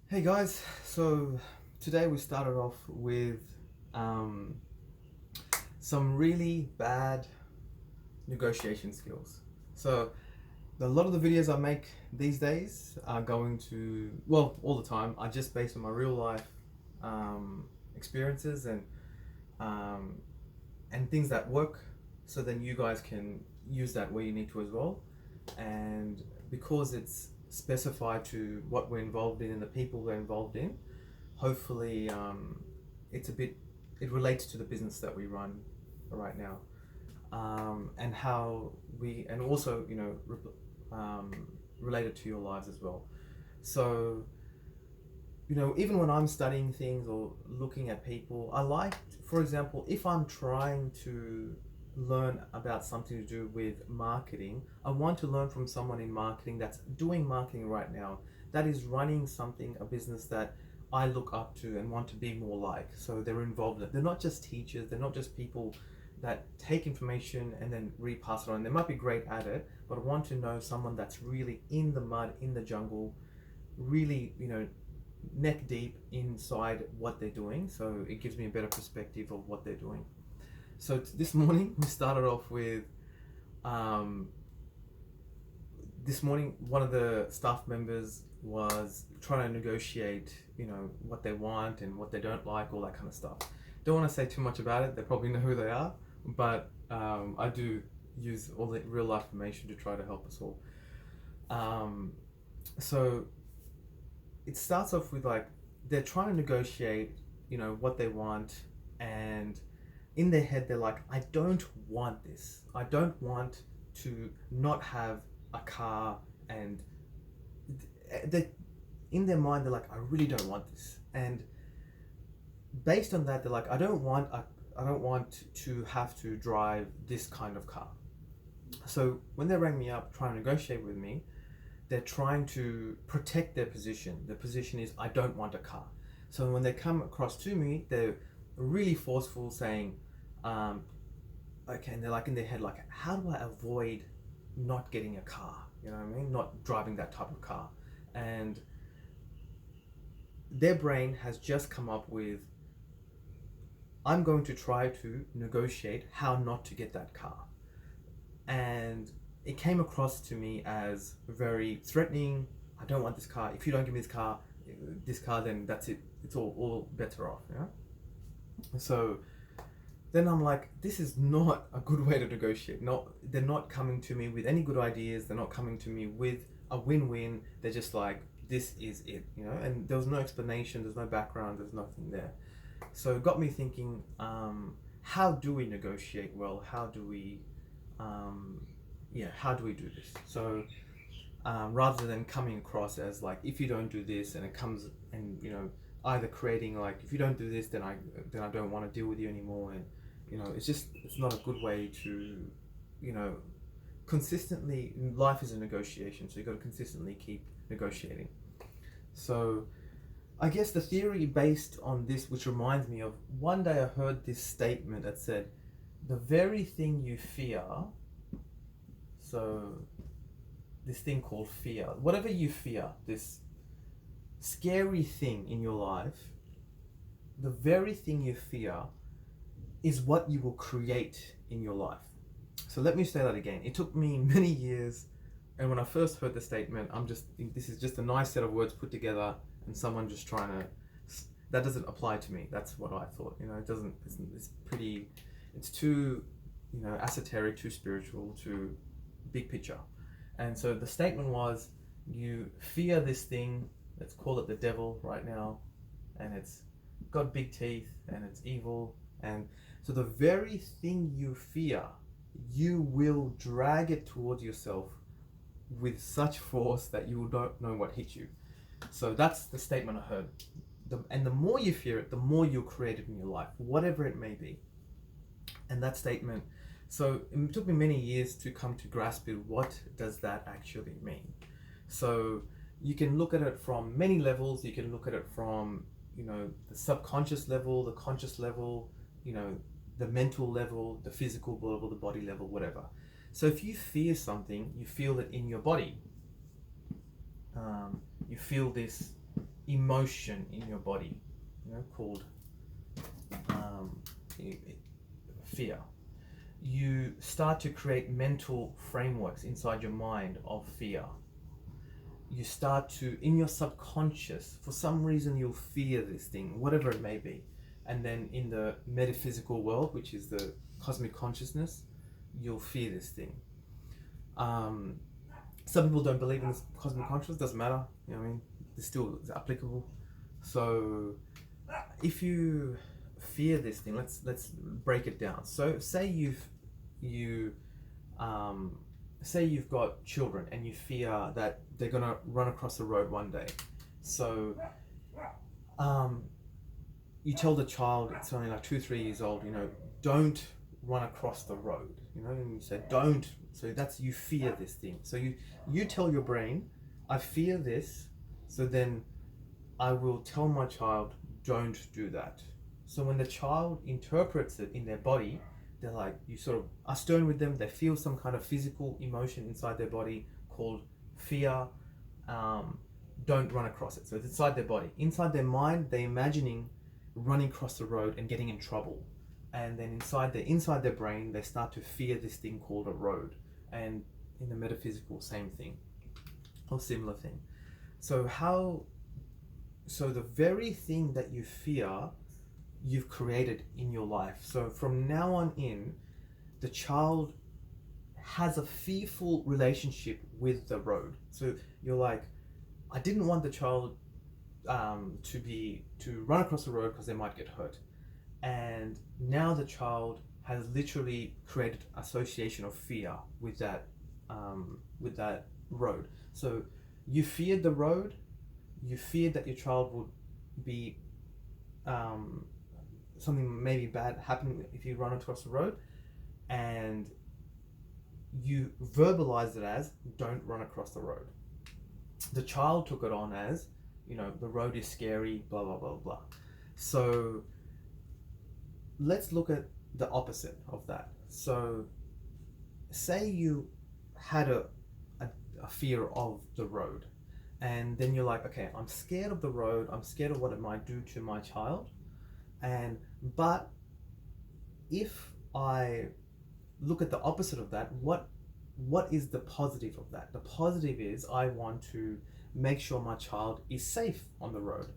Hey guys, so today we started off with um, some really bad negotiation skills. So a lot of the videos I make these days are going to, well, all the time, are just based on my real life experiences um, and things that work. So then you guys can use that where you need to as well. And because it's specified to what we're involved in and the people we're involved in, hopefully it's a bit, it relates to the business that we run right now, and how we, and also related to your lives as well. So even when I'm studying things or looking at people, I like, for example, if I'm trying to learn about something to do with marketing, I want to learn from someone in marketing that's doing marketing right now, that is running something, a business that I look up to and want to be more like. So they're involved in it. They're not just teachers, they're not just people that take information and then repass it on. They might be great at it, but I want to know someone that's really in the mud, in the jungle, really, neck deep inside what they're doing. So it gives me a better perspective of what they're doing. So this morning we started off with um, this morning one of the staff members was trying to negotiate, what they want and what they don't like, all that kind of stuff. Don't want to say too much about it. They probably know who they are, but I do use all the real life information to try to help us all. So it starts off with like they're trying to negotiate, what they want, and in their head they're like, I don't want this. I don't want to not have a car, and they, in their mind they're like, I really don't want this. And based on that, they're like, I don't want to have to drive this kind of car. So when they rang me up trying to negotiate with me, they're trying to protect their position. The position is, I don't want a car. So when they come across to me, they're really forceful, saying, okay, and they're like in their head, like, how do I avoid not getting a car? You know what I mean? Not driving that type of car. And their brain has just come up with, I'm going to try to negotiate how not to get that car. And it came across to me as very threatening. I don't want this car. If you don't give me this car, then that's it. It's all better off. Yeah. So then I'm like, this is not a good way to negotiate. They're not coming to me with any good ideas. They're not coming to me with a win-win. They're just like, this is it, And there was no explanation. There's no background. There's nothing there. So it got me thinking, how do we negotiate well? How do we how do we do this? So rather than coming across as like, if you don't do this, and it comes, and either creating like, if you don't do this, then I don't want to deal with you anymore. And it's not a good way to consistently. Life is a negotiation, so you got to consistently keep negotiating. So I guess the theory based on this, which reminds me of one day I heard this statement that said, the very thing you fear, so this thing called fear, whatever you fear, this scary thing in your life, the very thing you fear is what you will create in your life. So let me say that again. It took me many years, and when I first heard the statement, this is just a nice set of words put together, and someone just trying to, that doesn't apply to me. That's what I thought. It doesn't. It's pretty. It's too, esoteric, too spiritual, too big picture. And so the statement was, you fear this thing. Let's call it the devil right now, and it's got big teeth and it's evil. And so the very thing you fear, you will drag it towards yourself with such force that you don't know what hit you. So that's the statement I heard. And the more you fear it, the more you'll create it in your life, whatever it may be. And that statement, so it took me many years to come to grasp it. What does that actually mean? So you can look at it from many levels. You can look at it from, the subconscious level, the conscious level, the mental level, the physical level, the body level, whatever. So if you fear something, you feel it in your body. You feel this emotion in your body, called um, fear. You start to create mental frameworks inside your mind of fear. You start to, in your subconscious, for some reason you'll fear this thing, whatever it may be. And then in the metaphysical world, which is the cosmic consciousness, you'll fear this thing. Some people don't believe in this cosmic consciousness, doesn't matter, it's still applicable. So if you fear this thing, let's break it down. So say say you've got children and you fear that they're gonna run across the road one day. So you tell the child, it's only like 2-3 years old, don't run across the road, and you say don't. So that's, you fear this thing. So you tell your brain, I fear this, so then I will tell my child, don't do that. So when the child interprets it in their body, they're like, you sort of are stern with them, they feel some kind of physical emotion inside their body called fear. Don't run across it. So it's inside their body. Inside their mind, they're imagining running across the road and getting in trouble. And then inside their brain, they start to fear this thing called a road. And in the metaphysical, same thing, or similar thing. So the very thing that you fear, you've created in your life. So from now on in, the child has a fearful relationship with the road. So you're like, I didn't want the child to run across the road because they might get hurt. And now the child has literally created association of fear with that road. So you feared the road, you feared that your child would be something maybe bad happening if you run across the road, and you verbalized it as, don't run across the road. The child took it on as, the road is scary, blah, blah, blah, blah. So let's look at the opposite of that. So say you had a fear of the road, and then you're like, okay, I'm scared of the road, I'm scared of what it might do to my child, but if I look at the opposite of that, what is the positive of that? The positive is, I want to make sure my child is safe on the road.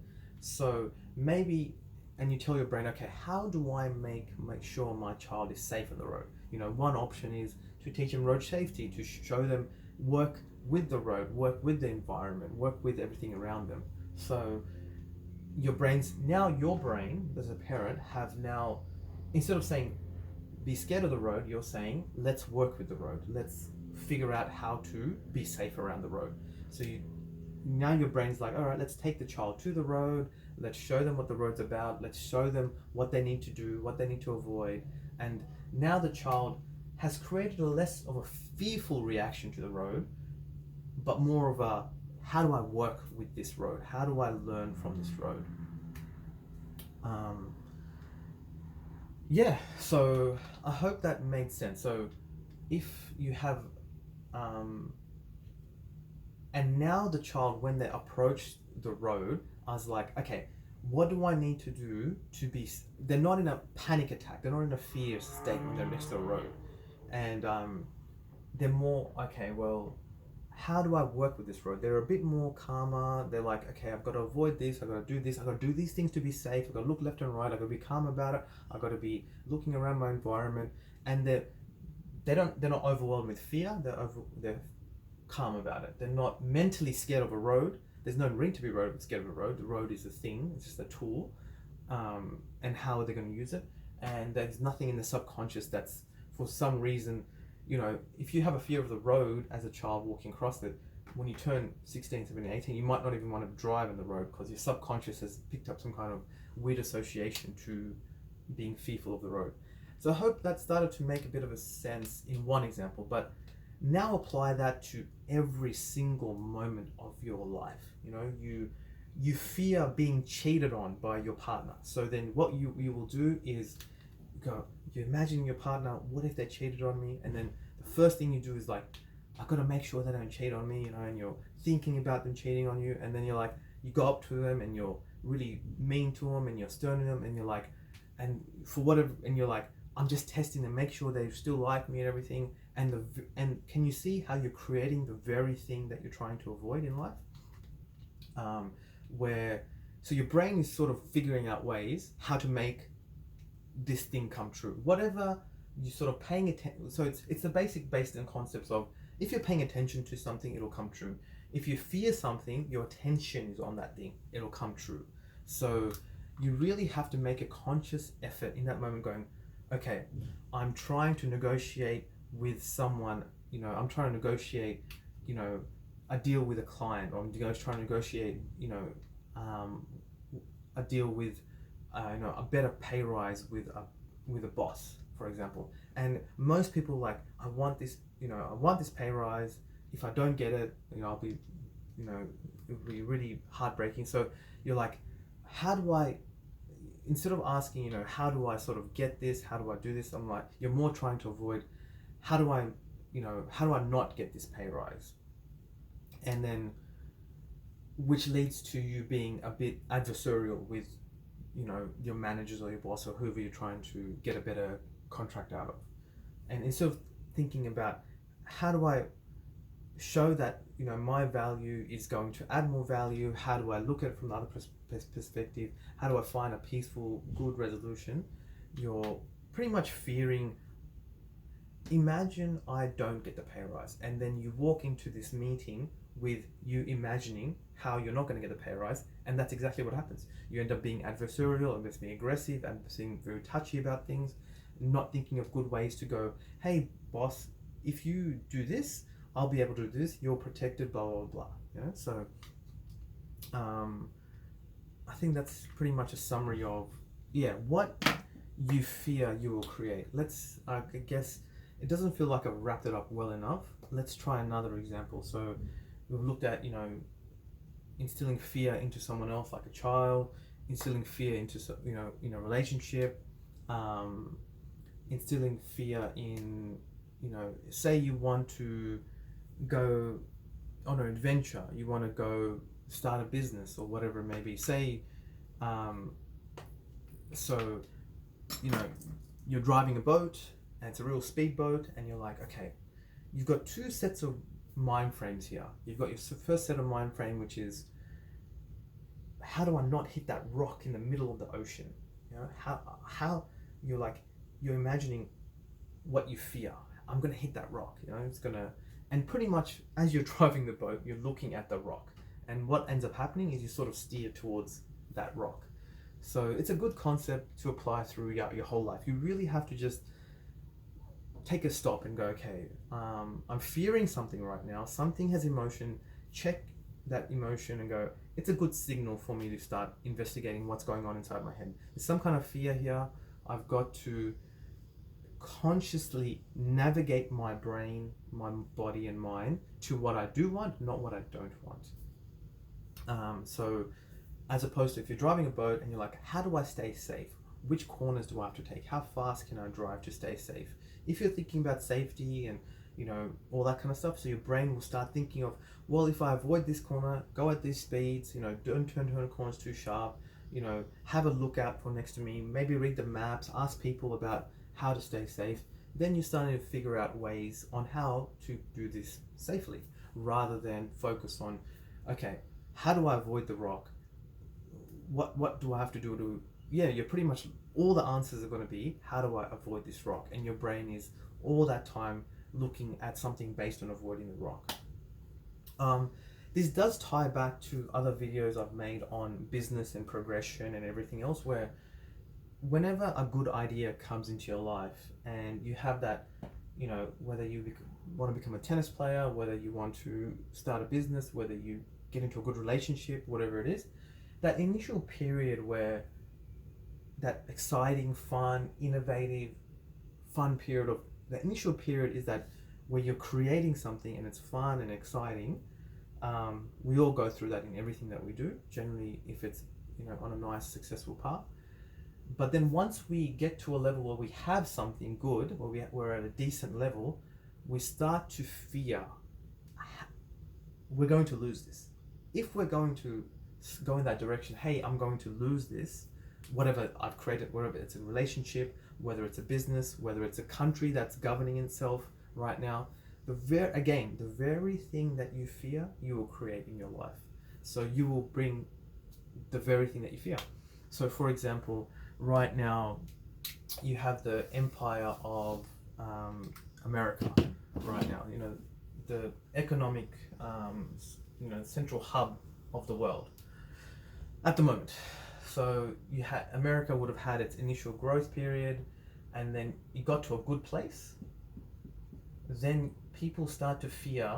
So maybe, and you tell your brain, okay, how do I make sure my child is safe on the road? One option is to teach them road safety, to show them work with the road, work with the environment, work with everything around them. So your brain as a parent have now, instead of saying be scared of the road, you're saying let's work with the road, let's figure out how to be safe around the road. So now your brain's like, all right, let's take the child to the road, let's show them what the road's about, let's show them what they need to do, what they need to avoid. And now the child has created a less of a fearful reaction to the road, but more of a, how do I work with this road? How do I learn from this road? So I hope that made sense. So if you have, and now the child, when they approach the road, I was like, okay, what do I need to do to be, they're not in a panic attack, they're not in a fear state when they're next to the road. And they're more, okay, well, how do I work with this road? They're a bit more calmer. They're like, okay, I've got to avoid this, I've got to do this, I've got to do these things to be safe, I've got to look left and right, I've got to be calm about it, I've got to be looking around my environment. And they're not overwhelmed with fear, they're calm about it. They're not mentally scared of a road. There's no need to be scared of a road. The road is a thing, it's just a tool. And how are they going to use it? And there's nothing in the subconscious that's, for some reason, if you have a fear of the road as a child walking across it, when you turn 16, 17, 18, you might not even want to drive on the road because your subconscious has picked up some kind of weird association to being fearful of the road. So I hope that started to make a bit of a sense in one example, but now apply that to every single moment of your life. You fear being cheated on by your partner. So then what you will do is you imagine your partner, what if they cheated on me? And then the first thing you do is like, I've got to make sure they don't cheat on me, and you're thinking about them cheating on you. And then you're like, you go up to them and you're really mean to them and you're stern to them and you're like, and for whatever, and you're like, I'm just testing them, make sure they still like me and everything. And can you see how you're creating the very thing that you're trying to avoid in life? Where so your brain is sort of figuring out ways how to make this thing come true. Whatever you sort of paying attention. So it's the basic based on concepts of, if you're paying attention to something, it'll come true. If you fear something, your attention is on that thing, it'll come true. So you really have to make a conscious effort in that moment going, okay, I'm trying to negotiate with someone, I'm trying to negotiate, a deal with a client, or I'm trying to negotiate, a deal with, a better pay rise with a boss, for example. And most people are like, I want this pay rise. If I don't get it, I'll be, it'll be really heartbreaking. So you're like, how do I, instead of asking, how do I sort of get this? How do I do this? I'm like, you're more trying to avoid, how do I not get this pay rise? And then, which leads to you being a bit adversarial with, your managers or your boss or whoever you're trying to get a better contract out of. And instead of thinking about, how do I show that, my value is going to add more value, how do I look at it from the other perspective, how do I find a peaceful, good resolution, you're pretty much fearing, imagine I don't get the pay rise, and then you walk into this meeting with you imagining how you're not going to get the pay rise, and that's exactly what happens. You end up being adversarial and being aggressive and being very touchy about things, not thinking of good ways to go, hey boss, if you do this, I'll be able to do this, you're protected, blah blah blah. So I think that's pretty much a summary of what you fear you will create. I guess it doesn't feel like I've wrapped it up well enough. Let's try another example. So we've looked at, instilling fear into someone else, like a child, instilling fear into, in a relationship, instilling fear in, say you want to go on an adventure, you want to go start a business or whatever it may be. Say, so, you're driving a boat and it's a real speedboat, and you're like, okay, you've got two sets of mind frames here. You've got your first set of mind frame, which is, how do I not hit that rock in the middle of the ocean? How you're imagining what you fear. I'm gonna hit that rock. It's gonna, and pretty much as you're driving the boat, you're looking at the rock, and what ends up happening is you sort of steer towards that rock. So it's a good concept to apply through your whole life. You really have to just take a stop and go, okay, I'm fearing something right now. Something has emotion. Check that emotion and go, it's a good signal for me to start investigating what's going on inside my head. There's some kind of fear here. I've got to consciously navigate my brain, my body and mind to what I do want, not what I don't want. So as opposed to if you're driving a boat and you're like, how do I stay safe? Which corners do I have to take? How fast can I drive to stay safe? If you're thinking about safety and all that kind of stuff, so your brain will start thinking of, well, if I avoid this corner, go at these speeds, don't turn corners too sharp, have a look out for next to me, maybe read the maps, ask people about how to stay safe. Then you're starting to figure out ways on how to do this safely, rather than focus on, okay, how do I avoid the rock? What do I have to do to, you're pretty much, all the answers are going to be, how do I avoid this rock? And your brain is all that time looking at something based on avoiding the rock. This does tie back to other videos I've made on business and progression and everything else, where whenever a good idea comes into your life and you have that, whether you want to become a tennis player, whether you want to start a business, whether you get into a good relationship, whatever it is, that initial period where that exciting, fun, innovative, fun period of, the initial period is that where you're creating something and it's fun and exciting. We all go through that in everything that we do, generally, if it's on a nice successful path. But then once we get to a level where we have something good, where we're at a decent level, we start to fear we're going to lose this. If we're going to go in that direction. Hey, I'm going to lose this, whatever I've created, whether it's a relationship, whether it's a business, whether it's a country that's governing itself right now. The very thing that you fear, you will create in your life. So you will bring the very thing that you fear. So for example, right now you have the empire of America right now, the economic central hub of the world at the moment. So America would have had its initial growth period, and then it got to a good place. Then people start to fear,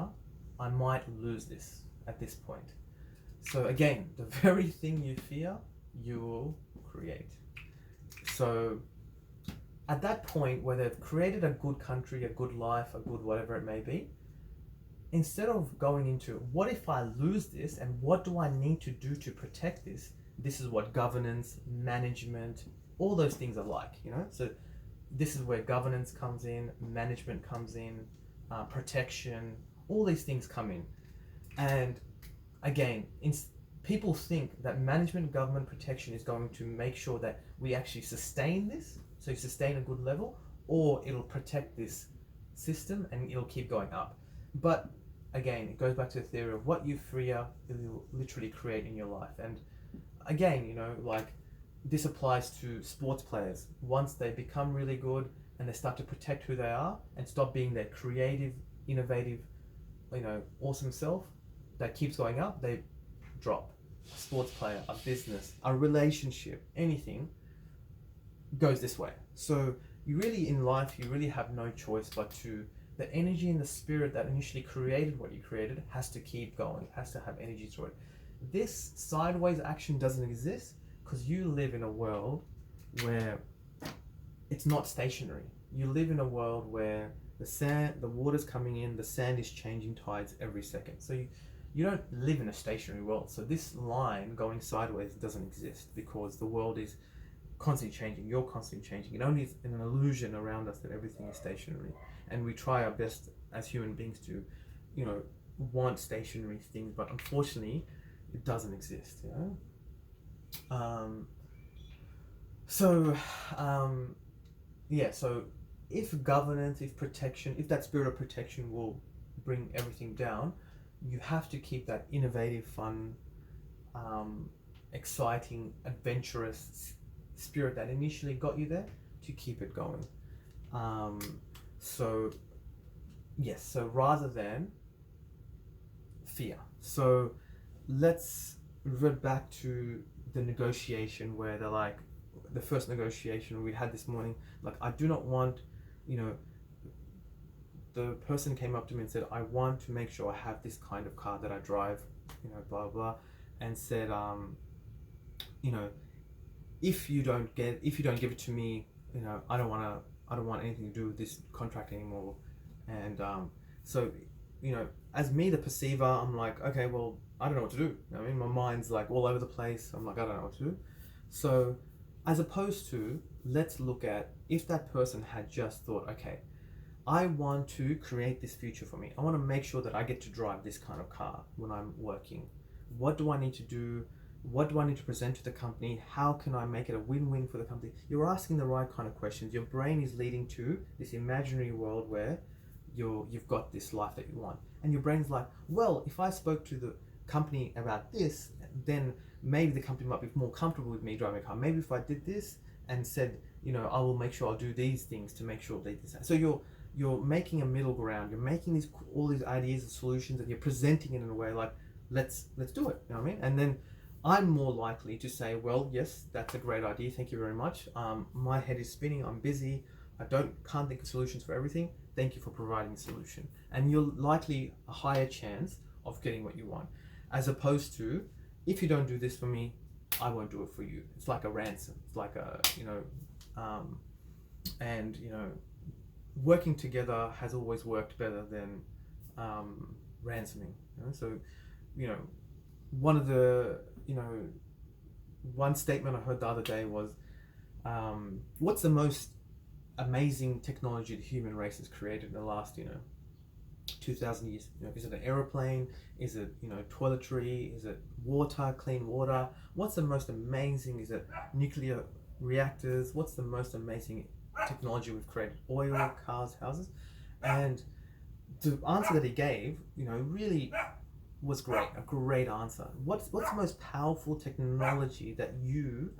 I might lose this at this point. So again, the very thing you fear, you will create. So at that point where they've created a good country, a good life, a good whatever it may be, instead of going into what if I lose this and what do I need to do to protect this, this is what governance, management, all those things are like, So this is where governance comes in, management comes in, protection, all these things come in. And again, people think that management, government, protection is going to make sure that we actually sustain this, so you sustain a good level, or it'll protect this system and it'll keep going up. But again, it goes back to the theory of what you fear, you'll literally create in your life. And again, this applies to sports players. Once they become really good and they start to protect who they are and stop being their creative, innovative, awesome self that keeps going up, they drop. A sports player, a business, a relationship, anything goes this way. So you really, in life, you really have no choice but to, the energy and the spirit that initially created what you created has to keep going, has to have energy through it. This sideways action doesn't exist because you live in a world where it's not stationary. You live in a world where the water's coming in, the sand is changing tides every second. So you don't live in a stationary world. So this line going sideways doesn't exist because the world is constantly changing. You're constantly changing. It only is an illusion around us that everything is stationary. And we try our best as human beings to, want stationary things, but unfortunately, it doesn't exist. So if governance, if protection, if that spirit of protection will bring everything down, you have to keep that innovative, fun, exciting, adventurous spirit that initially got you there to keep it going. So rather than fear. So let's revert back to the negotiation where they're like, the first negotiation we had this morning, like, I do not want, the person came up to me and said, I want to make sure I have this kind of car that I drive, blah, blah, and said, if you don't give it to me, I don't want anything to do with this contract anymore. And as me, the perceiver, I'm like, okay, well, I don't know what to do. My mind's like all over the place. I'm like, I don't know what to do. So as opposed to, let's look at if that person had just thought, okay, I want to create this future for me. I want to make sure that I get to drive this kind of car when I'm working. What do I need to do? What do I need to present to the company? How can I make it a win-win for the company? You're asking the right kind of questions. Your brain is leading to this imaginary world where you've got this life that you want. And your brain's like, well, if I spoke to the company about this, then maybe the company might be more comfortable with me driving a car. Maybe if I did this and said, I will make sure I'll do these things to make sure they do this. So you're making a middle ground. You're making all these ideas and solutions, and you're presenting it in a way like, let's do it. You know what I mean? And then I'm more likely to say, well, yes, that's a great idea. Thank you very much. My head is spinning. I'm busy. I can't think of solutions for everything. Thank you for providing a solution. And you're likely a higher chance of getting what you want, as opposed to, if you don't do this for me, I won't do it for you. It's like a ransom. It's like working together has always worked better than ransoming. So, one statement I heard the other day was, what's the most amazing technology the human race has created in the last, 2,000 years? You know, is it an aeroplane? Is it, you know, toiletry? Is it water, clean water? What's the most amazing? Is it nuclear reactors? What's the most amazing technology we've created? Oil, cars, houses? And the answer that he gave, you know, really was great. A great answer. What's the most powerful technology that you,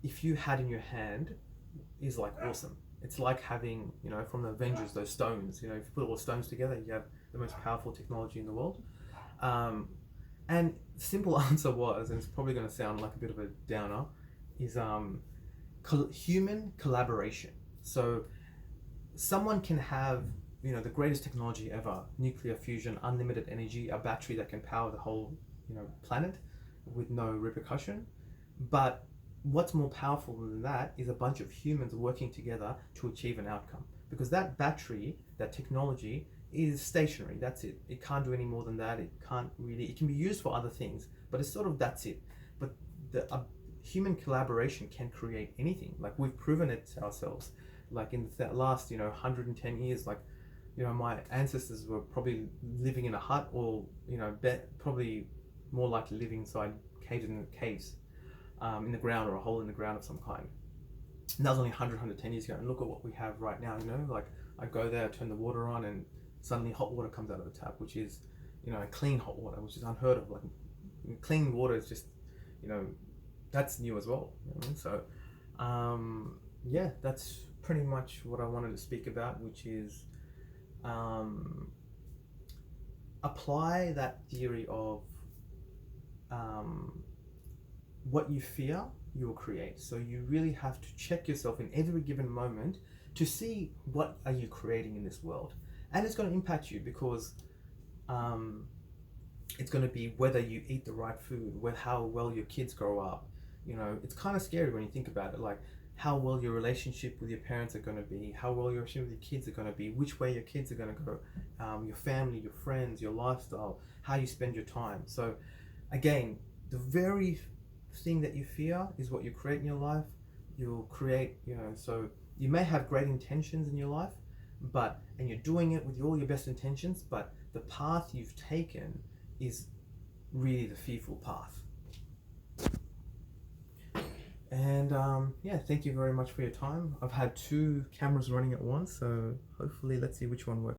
if you had in your hand, is like awesome? It's like having, you know, from the Avengers, those stones. You know, if you put all the stones together, you have the most powerful technology in the world. Um, and simple answer was, and it's probably going to sound like a bit of a downer, is human collaboration. So someone can have, you know, the greatest technology ever, nuclear fusion, unlimited energy, a battery that can power the whole, you know, planet with no repercussion. But what's more powerful than that is a bunch of humans working together to achieve an outcome, because that battery, that technology, is stationary. That's it. It can't do any more than that. It can't really, it can be used for other things, but it's sort of, that's it. But the human collaboration can create anything. Like, we've proven it ourselves. Like, in the last, you know, 110 years, like, you know, my ancestors were probably living in a hut, or, you know, probably more likely living inside caves, in the ground, or a hole in the ground of some kind. And that was only 110 years ago. And look at what we have right now. You know, like, I go there, I turn the water on, and suddenly hot water comes out of the tap, which is, you know, clean hot water, which is unheard of. Like, clean water is just, you know, that's new as well. You know what I mean? So, yeah, that's pretty much what I wanted to speak about, which is apply that theory of what you fear, you will create. So you really have to check yourself in every given moment to see what are you creating in this world. And it's going to impact you, because it's going to be whether you eat the right food, how well your kids grow up. You know, it's kind of scary when you think about it, like how well your relationship with your parents are going to be, how well your relationship with your kids are going to be, which way your kids are going to go, your family, your friends, your lifestyle, how you spend your time. So again, the very thing that you fear is what you create in your life. You'll create, you know, so you may have great intentions in your life, and you're doing it with all your best intentions, but the path you've taken is really the fearful path. And yeah, thank you very much for your time. I've had 2 cameras running at once, so hopefully let's see which one works.